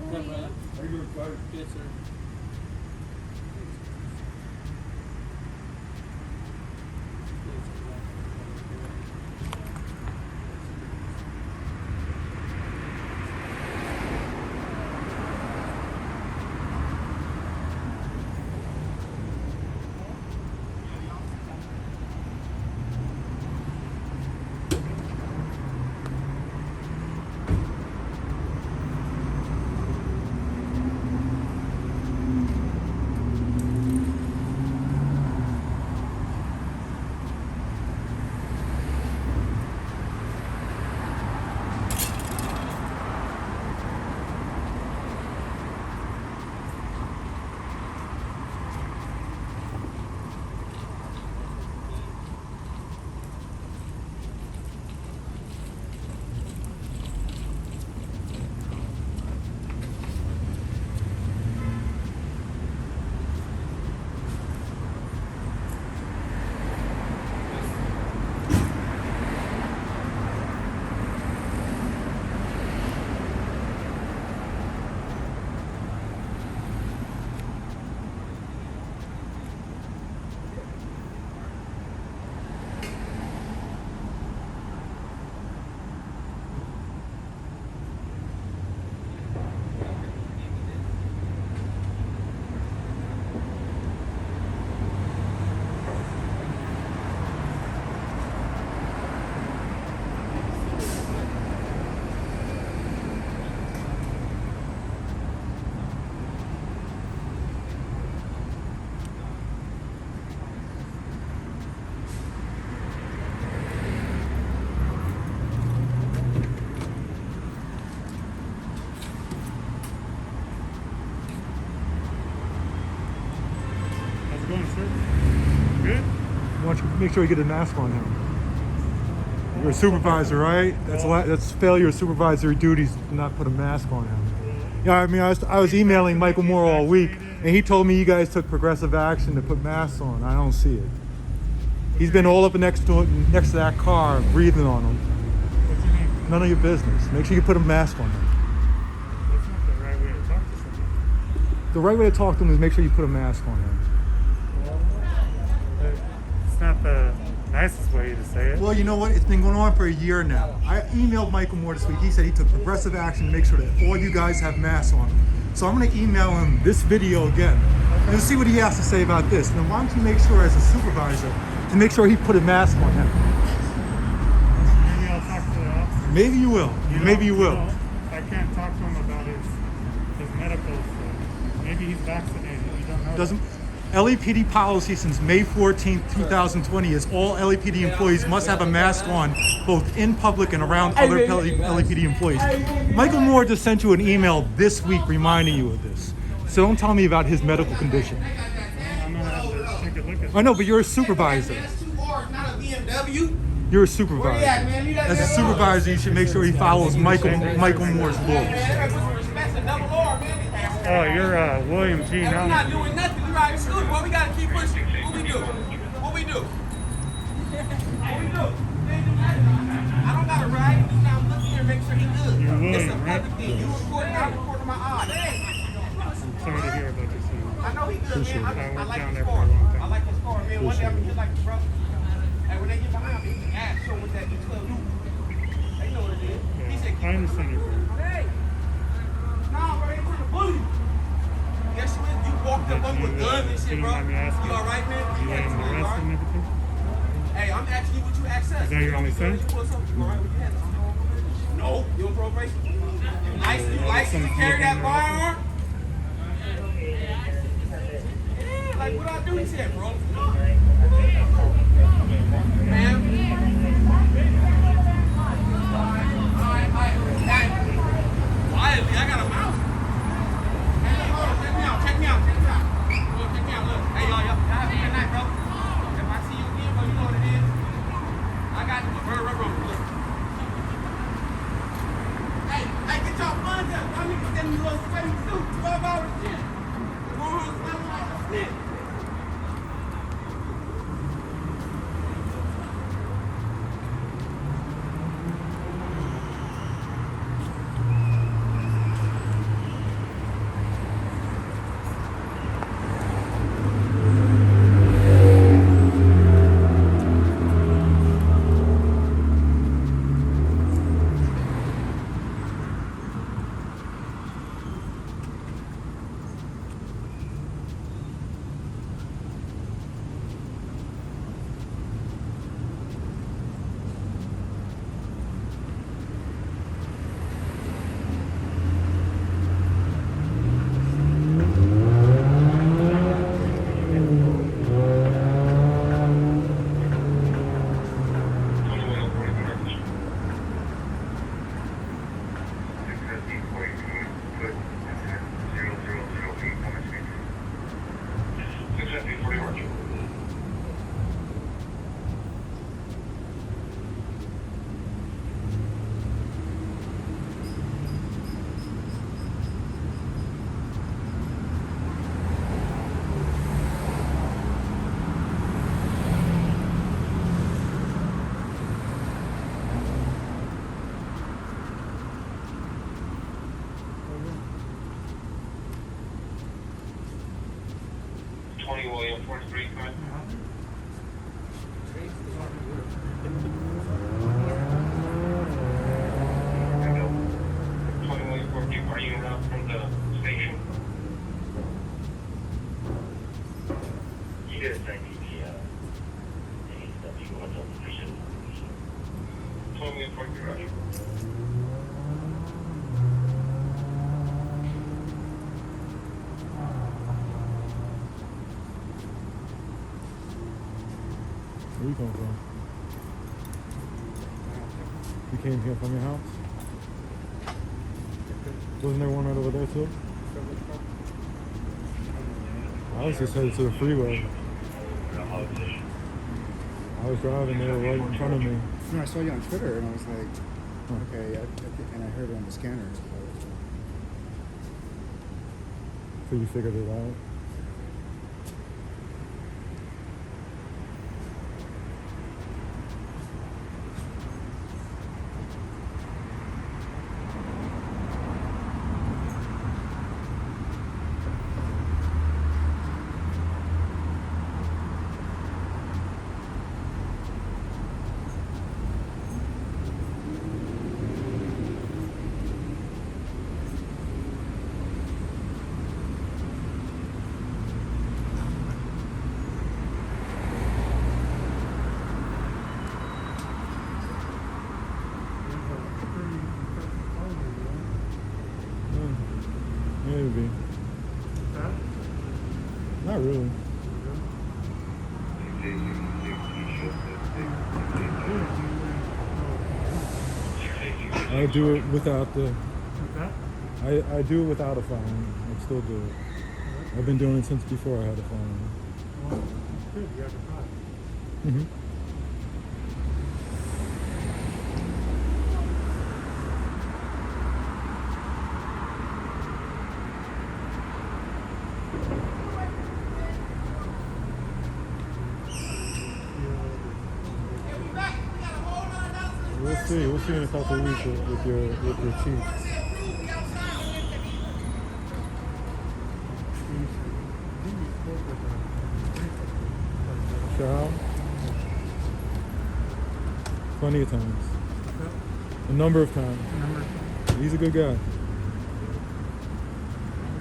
Good, brother. How you doing, sir? Good, sir. Good? I want you to make sure you get a mask on him. You're a supervisor, right? That's failure of supervisory duties to not put a mask on him. Yeah, I mean, I was emailing Michael Moore all week, and he told me you guys took progressive action to put masks on. I don't see it. He's been all up next to that car, breathing on him. What's your name? None of your business. Make sure you put a mask on him. That's not the right way to talk to somebody. The right way to talk to him is make sure you put a mask on him. It's not the nicest way to say it. Well, you know what? It's been going on for a year now. I emailed Michael Moore this week. He said he took progressive action to make sure that all you guys have masks on. So I'm going to email him this video again and see what he has to say about this. Then why don't you make sure, as a supervisor, to make sure he put a mask on him? Maybe I'll talk to the officer. Maybe you will. Maybe you will. I can't talk to him about his medical stuff. Maybe he's vaccinated. You don't know. Doesn't LAPD policy since May 14th, 2020 is all LAPD employees must have a mask on both in public and around other LAPD employees. Michael Moore just sent you an email this week reminding you of this. So don't tell me about his medical condition. I'm gonna have to take a look at I know, but you're a supervisor. You're a supervisor. As a supervisor, you should make sure he follows Michael Moore's laws. Oh, you're William G. We're Now. not doing nothing. We ride school, boy. We gotta keep pushing. What we do? What we do? What we do? I don't gotta ride. Now I'm looking here and make sure he's good. You're William, It's a right? public thing. You recording, I'm recording my eyes. I'm sorry to hear about this. I know he good, man. I worked like down his there for a car. long time. I like his car, man. One day I'm gonna get like the bro. Hey, when they get behind me, he can ask, show what that E12 do. They know what it is. He said, I understand your point. hey. Nah, bro, they trying to bully you. Yes, you is. You walked up on with guns and shit, bro. You all right, man? You had him arrested and everything? Hey, I'm asking you what you asked us. Is that your only son? You all right with your hands? No. You on probation? You license to carry that firearm? Yeah, like what I do, he said, bro. Ma'am. Quietly, I got a mouse. Check me out. Look, check me out. Look. Hey, y'all have a good night, bro. If I see you again, bro, you know what it is. I got you. Look. Hey, get y'all funds up. Y'all niggas sending me a little sweaty suit. 12 hours shit. Going home smelling like a snitch. 20 William 43, correct? Hello. 20 William 43, are you around from the station? Yes, I need the AW on the station. 20 William 43, roger. Where you coming from? You came here from your house? Wasn't there one right over there too? I was just headed to the freeway. I was driving, they were right in front of me. No, I saw you on Twitter and I was like, okay, and I heard it on the scanner. So you figured it out? Maybe. Huh? Not really. I do it without the. What's that? I do it without a phone. I still do it. I've been doing it since before I had a phone. Well, good, you got the five. Mm-hmm. We'll see. We'll see in a couple of weeks with your chief. Child. Plenty of times. A number of times. He's a good guy.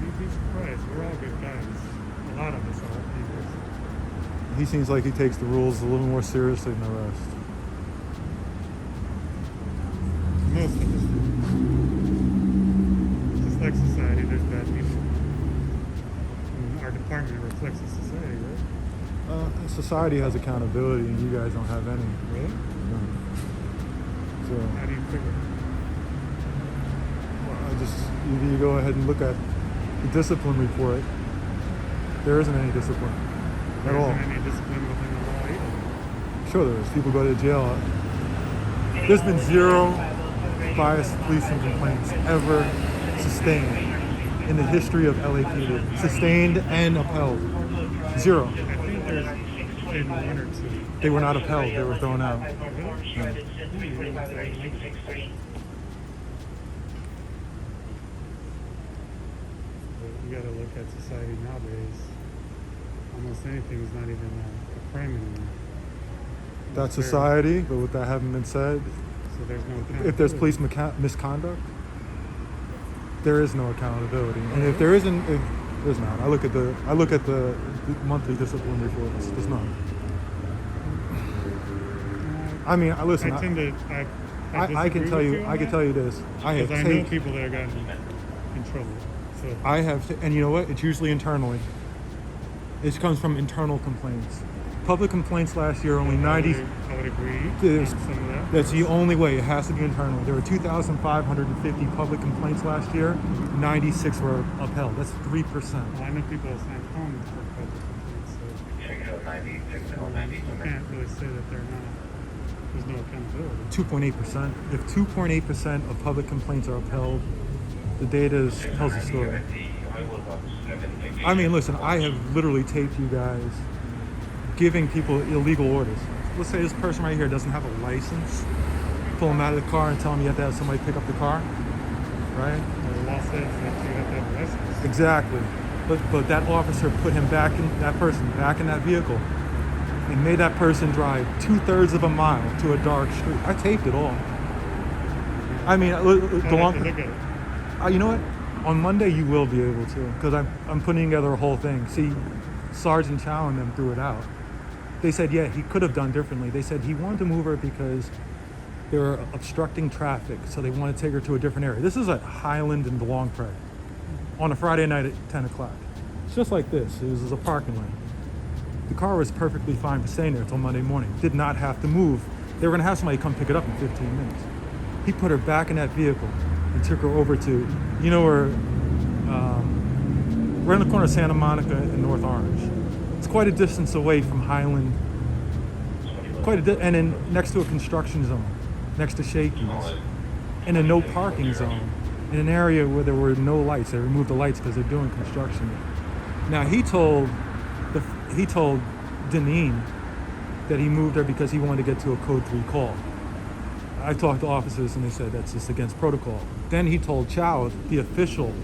You'd be surprised. We're all good guys. A lot of us are. He seems like he takes the rules a little more seriously than the rest. Most of us. Just like society, there's bad people. And our department reflects the society, right? Society has accountability, and you guys don't have any. Really? No. So How do you figure? you go ahead and look at the discipline report. There isn't any discipline at all. There isn't any discipline within the law either. Sure, there is. People go to jail. There's been zero biased policing complaints ever sustained in the history of LAPD. Sustained and upheld. Zero. I think there's been one or two. They were not upheld. They were thrown out. Yeah. You gotta look at society nowadays. Almost anything is not even a crime anymore. That's society, but with that having been said, So there's no if there's accountability. police misconduct, there is no accountability. And if there isn't, if there's not. I look at the monthly discipline reports. There's none. I mean, listen. I tend to. I can tell you. I can tell you this. I have Because I know taken. people that have gotten in trouble. So I have, and you know what? It's usually internally. It comes from internal complaints. Public complaints last year only 90. I would agree. There's- on some of that. That's the only way. It has to be internal. There were 2,550 public complaints last year. 96 were upheld. That's 3%. Well, I know people that sent home for public complaints, so you can't really say that they're not. There's no accountability. 2.8%. If 2.8% of public complaints are upheld, the data tells the story. I mean, listen, I have literally taped you guys giving people illegal orders. Let's say this person right here doesn't have a license. Pull them out of the car and tell them you have to have somebody pick up the car, right? Well, the law says that you have to have a license. Exactly. but that officer put that person back in that vehicle and made that person drive 2/3 of a mile to a dark street. I taped it all. I mean, I'd have to look at it. you know what? On Monday you will be able to, because I'm putting together a whole thing. See, Sergeant Chow and them threw it out. They said, yeah, he could have done differently. They said he wanted to move her because they were obstructing traffic, so they wanted to take her to a different area. This is at Highland and DeLong Prairie on a Friday night at 10 o'clock. It's just like this. It was a parking lot. The car was perfectly fine for staying there until Monday morning. Did not have to move. They were going to have somebody come pick it up in 15 minutes. He put her back in that vehicle and took her over to, you know where, we're in the corner of Santa Monica and North Orange. It's quite a distance away from Highland, and then next to a construction zone, next to Shakey's, in a no parking zone, in an area where there were no lights. They removed the lights because they're doing construction. Now he told Deneen that he moved her because he wanted to get to a code 3 call. I talked to officers and they said that's just against protocol. Then he told Chow, the official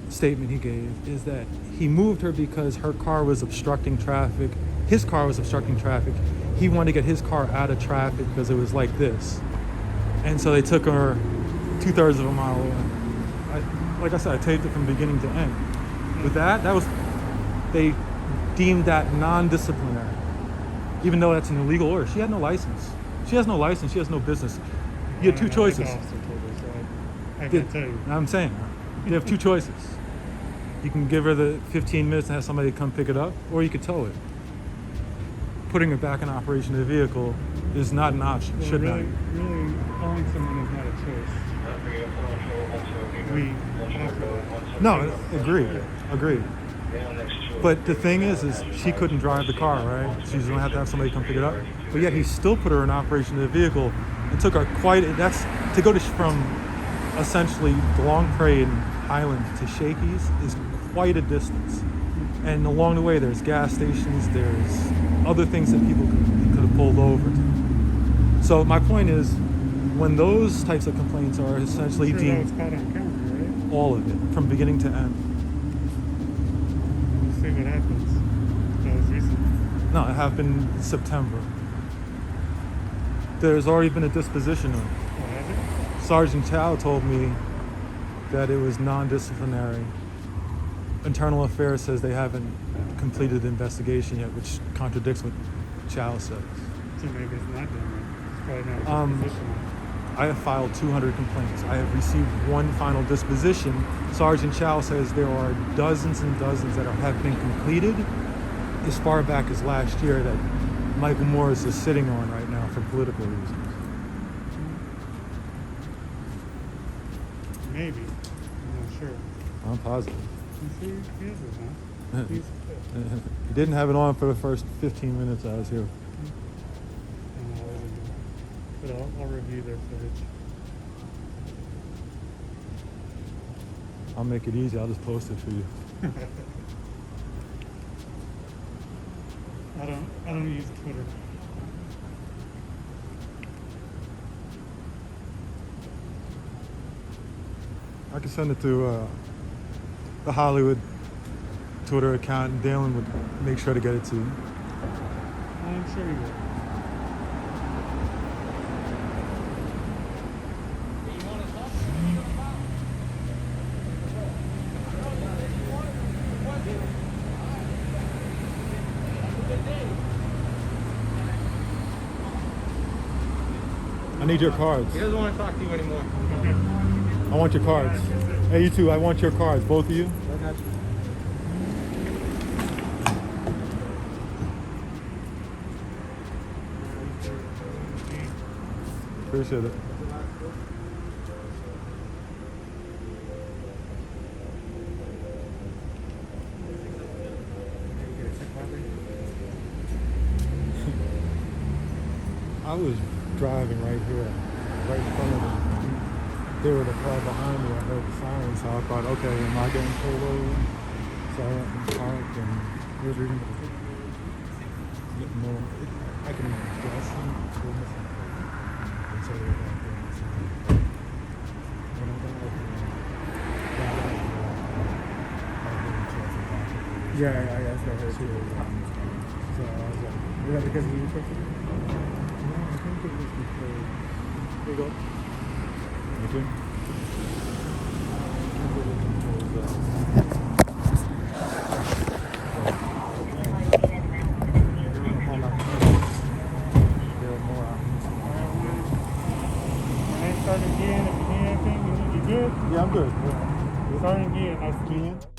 statement he gave is that he moved her because her car was obstructing traffic. His car was obstructing traffic. He wanted to get his car out of traffic because it was like this. And so they took her 2/3 of a mile away. Like I said, I taped it from beginning to end. With that was, they deemed that non-disciplinary. Even though that's an illegal order. She had no license. She has no license. She has no business. You had two choices. I can't tell you. I'm saying, you have two choices. You can give her the 15 minutes and have somebody come pick it up, or you could tow it. Putting her back in operation of the vehicle is not an option. Well, Should really, not. really, calling someone is not a choice. We offer that. No, agreed. But the thing is she couldn't drive the car, right? She's gonna have to have somebody come pick it up. But yet he still put her in operation of the vehicle and took her to go from essentially DeLong Prairie and Highland to Shakey's is quite a distance. And along the way there's gas stations, there's other things that people could have pulled over to. So my point is, when those types of complaints are essentially That was deemed caught on camera, right? all of it, from beginning to end. We'll see what happens. That was recent. No, it happened in September. There's already been a disposition of it. Oh, has it? Sergeant Chow told me that it was non-disciplinary. Internal Affairs says they haven't completed the investigation yet, which contradicts what Chow says. So maybe it's not done right. It's probably not a disposition. I have filed 200 complaints. I have received one final disposition. Sergeant Chow says there are dozens and dozens that have been completed as far back as last year that Michael Morris is sitting on right now for political reasons. Maybe. I'm not sure. I'm positive. You see, he is it, huh? He's He didn't have it on for the first 15 minutes I was here. But I'll review their footage. I'll make it easy. I'll just post it for you. I don't use Twitter. I can send it to the Hollywood Twitter account, and Dalen would make sure to get it to you. I'm sure he will. I need your cards. He doesn't want to talk to you anymore. I want your cards. Hey, you two, I want your cards. Both of you. I got you. Appreciate it. I was driving right here, right in front of them. They were the car behind me. I heard the sirens, so I thought, okay, am I getting pulled over? So I went and parked, and he was reading the ticket. No, I can guess him. And so they were back there. When I got out there, Yeah, that's what I heard too. So I was like, Is that because you pictured it? no, I think it was because. Here you go. Thank you. When they start again, if you need anything, you good? Yeah, I'm good. Start again. That's Can you?